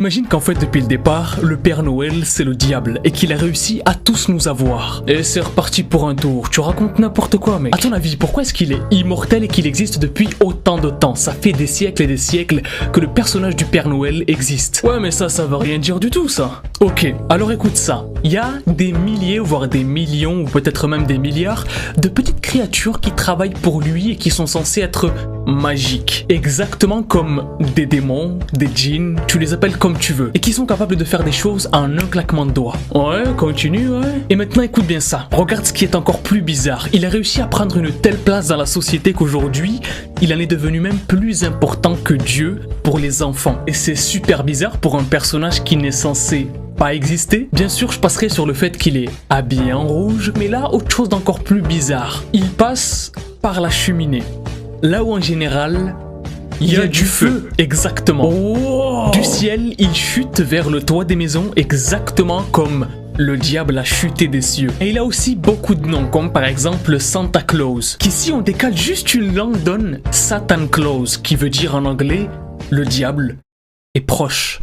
Imagine qu'en fait depuis le départ, le Père Noël c'est le diable et qu'il a réussi à tous nous avoir. Et c'est reparti pour un tour, tu racontes n'importe quoi mec. À ton avis, pourquoi est-ce qu'il est immortel et qu'il existe depuis autant de temps? Ça fait des siècles et des siècles que le personnage du Père Noël existe. Ouais mais ça veut rien dire du tout ça. Ok, alors écoute ça. Il y a des milliers, voire des millions, ou peut-être même des milliards de petites créatures qui travaillent pour lui et qui sont censées être magiques. Exactement comme des démons, des djinns, tu les appelles comme tu veux. Et qui sont capables de faire des choses en un claquement de doigts. Ouais, continue, ouais. Et maintenant écoute bien ça. Regarde ce qui est encore plus bizarre. Il a réussi à prendre une telle place dans la société qu'aujourd'hui, il en est devenu même plus important que Dieu pour les enfants. Et c'est super bizarre pour un personnage qui n'est censé pas exister. Bien sûr, je passerai sur le fait qu'il est habillé en rouge, mais là, autre chose d'encore plus bizarre. Il passe par la cheminée. Là où en général, il y a du feu. Exactement. Oh. Du ciel, il chute vers le toit des maisons, exactement comme le diable a chuté des cieux. Et il a aussi beaucoup de noms, comme par exemple Santa Claus, qui si on décale juste une langue donne Satan Claus, qui veut dire en anglais le diable est proche.